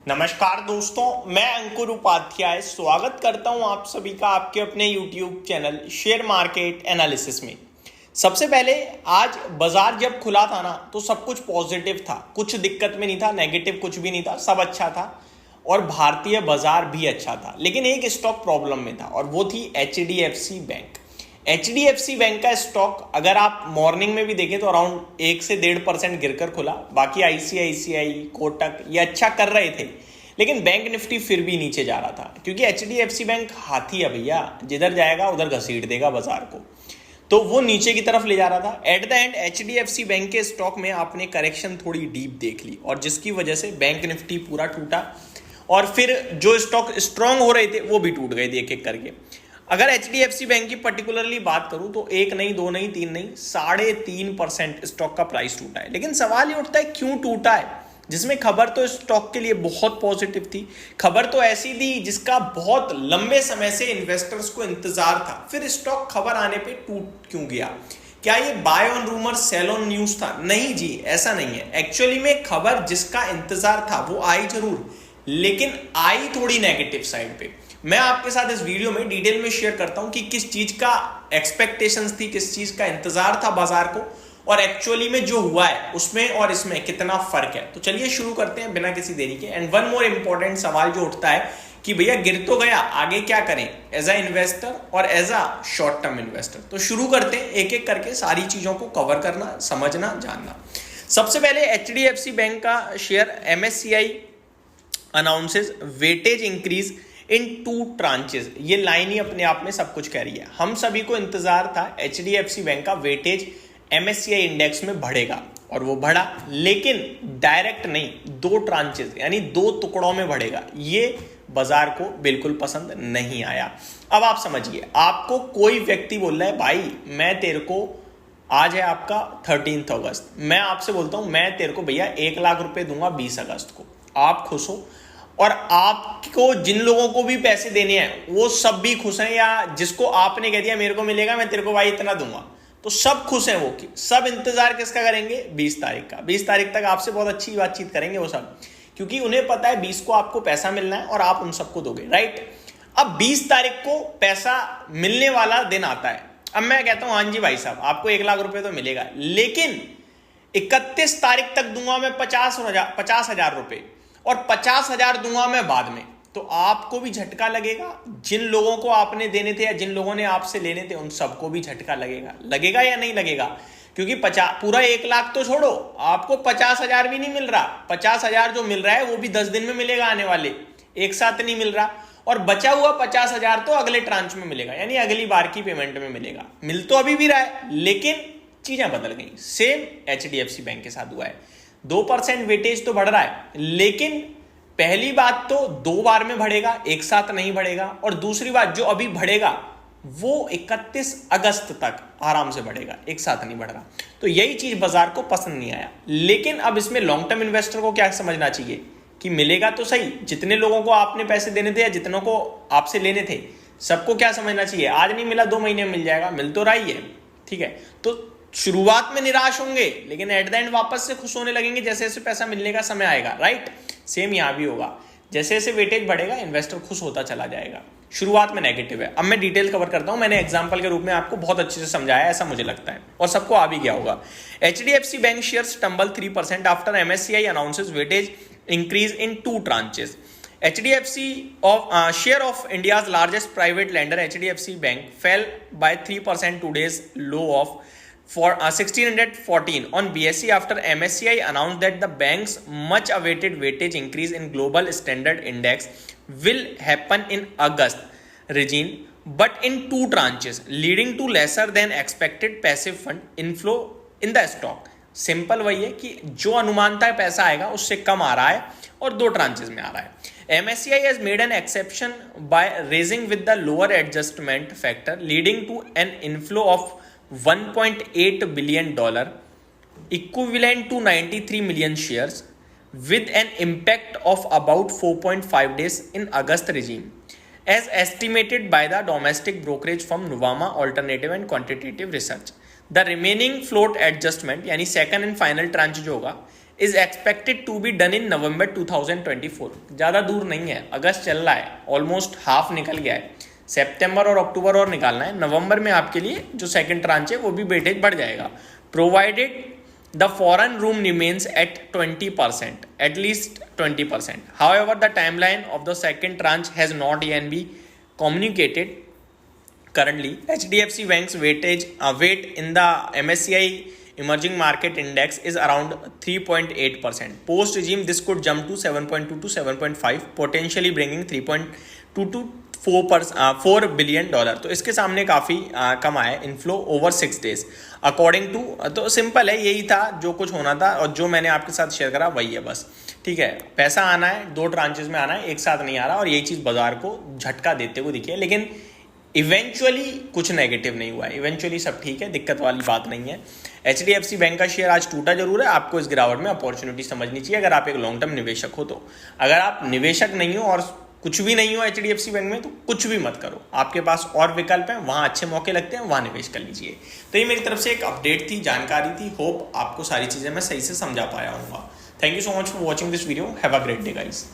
नमस्कार दोस्तों, मैं अंकुर उपाध्याय स्वागत करता हूं आप सभी का आपके अपने YouTube channel share market analysis में। सबसे पहले आज बाजार जब खुला था ना तो सब कुछ पॉजिटिव था, कुछ दिक्कत में नहीं था, नेगेटिव कुछ भी नहीं था, सब अच्छा था और भारतीय बाजार भी अच्छा था। लेकिन एक स्टॉक प्रॉब्लम में था और वो थी HDFC बैंक। HDFC बैंक का स्टॉक अगर आप मॉर्निंग में भी देखें तो अराउंड 1 से 1.5% गिरकर खुला। बाकी ICICI, कोटक ये अच्छा कर रहे थे, लेकिन बैंक निफ्टी फिर भी नीचे जा रहा था क्योंकि HDFC बैंक हाथी है भैया, जिधर जाएगा उधर घसीट देगा बाजार को। तो वो नीचे की तरफ ले जा रहा था। At the end HDFC bank के स्टॉक में आपने करेक्शन थोड़ी डीप देख ली और जिसकी वजह से बैंक निफ्टी पूरा टूटा और फिर जो स्टॉक स्ट्रांग हो रहे थे वो भी टूट गए थे एक एक करके। अगर HDFC बैंक की पर्टिकुलरली बात करूं तो 1 नहीं, 2 नहीं, 3 नहीं, 3.5% स्टॉक का प्राइस टूटा है। लेकिन सवाल ये उठता है क्यों टूटा है, जिसमें खबर तो स्टॉक के लिए बहुत पॉजिटिव थी। खबर तो ऐसी थी जिसका बहुत लंबे समय से इन्वेस्टर्स को इंतजार था, फिर स्टॉक खबर आने पे टूट क्यों गया? क्या ये buy on rumour sell on news था? नहीं जी, ऐसा नहीं है। एक्चुअली में खबर जिसका इंतजार था वो आई जरूर, लेकिन आई थोड़ी नेगेटिव साइड पे। मैं आपके साथ इस वीडियो में डिटेल में शेयर करता हूं कि किस चीज का एक्सपेक्टेशंस थी, किस चीज का इंतजार था बाजार को और एक्चुअली में जो हुआ है उसमें और इसमें कितना फर्क है। तो चलिए शुरू करते हैं बिना किसी देरी के। एंड वन मोर इंपॉर्टेंट सवाल जो उठता है कि भैया गिर तो गया, आगे क्या करें एज अ इन्वेस्टर और as a short term investor. तो शुरू करते हैं एक एक करके सारी चीजों को कवर करना, समझना, जानना। सबसे पहले HDFC बैंक का share MSCI announces weightage increase in 2 tranches. ये लाइन ही अपने आप में सब कुछ कह रही है। हम सभी को इंतजार था HDFC बैंक का वेटेज MSCI इंडेक्स में बढ़ेगा और वो बढ़ा, लेकिन डायरेक्ट नहीं, 2 ट्रांचेस यानी 2 टुकड़ों में बढ़ेगा। ये बाजार को बिल्कुल पसंद नहीं आया। अब आप समझिए, आपको कोई व्यक्ति बोल रहा है भाई मैं तेरे को, आज है आपका 13 अगस्त, मैं आपसे बोलता हूं मैं तेरे को भैया 1 लाख रुपए दूंगा 20 अगस्त को। आप खुश हो और आपको जिन लोगों को भी पैसे देने हैं वो सब भी खुश हैं, या जिसको आपने कह दिया मेरे को मिलेगा मैं तेरे को भाई इतना दूंगा, तो सब खुश हैं। वो कि सब इंतजार किसका करेंगे? 20 तारीख का। 20 तारीख तक आपसे बहुत अच्छी बातचीत करेंगे वो सब, क्योंकि उन्हें पता है 20 को आपको पैसा मिलना है और आप उन सबको दोगे, राइट? अब 20 तारीख को पैसा मिलने वाला दिन आता है। अब मैं कहता हूं हाँ जी भाई साहब आपको 1 लाख रुपए तो मिलेगा, लेकिन 31 तारीख तक दूंगा मैं 50,000 रुपए और 50,000 दूंगा मैं बाद में। तो आपको भी झटका लगेगा, जिन लोगों को आपने देने थे या जिन लोगों ने आपसे लेने थे उन सबको भी झटका लगेगा। लगेगा या नहीं लगेगा? क्योंकि पूरा 1 लाख तो छोड़ो, आपको 50,000 भी नहीं मिल रहा। 50,000 जो मिल रहा है वो भी 10 दिन में मिलेगा, आने वाले एक साथ नहीं मिल रहा। और बचा हुआ 50,000 तो अगले ट्रांच में मिलेगा, यानी अगली बार की पेमेंट में मिलेगा। मिल तो अभी भी रहा है, लेकिन चीजें बदल गई। सेम HDFC बैंक के साथ हुआ है। 2% वेटेज तो बढ़ रहा है, लेकिन पहली बात तो 2 बार में बढ़ेगा, एक साथ नहीं बढ़ेगा। और दूसरी बात जो अभी बढ़ेगा वो 31 अगस्त तक आराम से बढ़ेगा, एक साथ नहीं बढ़ रहा। तो यही चीज बाजार को पसंद नहीं आया। लेकिन अब इसमें लॉन्ग टर्म इन्वेस्टर को क्या समझना चाहिए कि मिलेगा तो सही, जितने लोगों को आपने पैसे देने थे या जितनों को आपसे लेने थे सबको क्या समझना चाहिए, आज नहीं मिला 2 महीने में मिल जाएगा, मिल तो रहा ही है, ठीक है। तो शुरुआत में निराश होंगे, लेकिन एट द एंड वापस से खुश होने लगेंगे जैसे जैसे पैसा मिलने का समय आएगा, राइट? सेम यहां भी होगा, जैसे जैसे वेटेज बढ़ेगा इन्वेस्टर खुश होता चला जाएगा। शुरुआत में नेगेटिव है। अब मैं डिटेल कवर करता हूं, मैंने एग्जांपल के रूप में आपको बहुत अच्छे से समझाया, ऐसा मुझे लगता है और सबको आ भी गया होगा। HDFC bank shares tumble 3% after MSCI announces weightage increase in 2 tranches. HDFC share of India's largest private lender HDFC Bank fell by 3% today's low of 1614 on BSE after MSCI announced that the bank's much awaited weightage increase in global standard index will happen in August region, but in 2 tranches, leading to lesser than expected passive fund inflow in the stock. Simple वही है कि जो अनुमान था पैसा आएगा उससे कम आ रहा है और 2 ट्रांचेस में आ रहा है। MSCI has made an exception by raising with the lower adjustment factor, leading to an inflow of $1.8 billion equivalent to 93 million shares with an impact of about 4.5 days in August regime, as estimated by the domestic brokerage firm Nuvama Alternative and Quantitative Research. The remaining float adjustment यानी second and final tranche जो होगा is expected to be done in November 2024। ज़्यादा दूर नहीं है, अगस्त चल रहा है, ऑलमोस्ट हाफ निकल गया है, सितंबर और अक्टूबर और निकालना है, नवंबर में आपके लिए जो सेकंड ट्रांच है वो भी वेटेज बढ़ जाएगा, provided the foreign room remains at 20%, at least 20%. However, the timeline of the second tranche has not yet been communicated. Currently, HDFC Bank's weight in the MSCI Emerging Market Index is around 3.8%. Post regime, this could jump to 7.2 to 7.5, potentially bringing 3.2 to 4 billion dollar. तो इसके सामने काफ़ी कम आया inflow over 6 days according to. तो सिंपल है, यही था जो कुछ होना था और जो मैंने आपके साथ शेयर करा वही है बस। ठीक है, पैसा आना है, 2 ट्रांचेस में आना है, एक साथ नहीं आ रहा, और यही चीज़ बाजार को झटका देते हुए दिखी है। लेकिन इवेंचुअली कुछ नेगेटिव नहीं हुआ है, इवेंचुअली सब ठीक है, दिक्कत वाली बात नहीं है। HDFC बैंक का शेयर आज टूटा जरूर है, आपको इस गिरावट में अपॉर्चुनिटी समझनी चाहिए अगर आप एक लॉन्ग टर्म निवेशक हो तो। अगर आप निवेशक नहीं हो और कुछ भी नहीं हो HDFC बैंक में, तो कुछ भी मत करो, आपके पास और विकल्प हैं, वहाँ अच्छे मौके लगते हैं, वहाँ निवेश कर लीजिए। तो ये मेरी तरफ से एक अपडेट थी, जानकारी थी, होप आपको सारी चीज़ें मैं सही से समझा पाया हूँ। Thank you so much for watching this video, have a great day guys.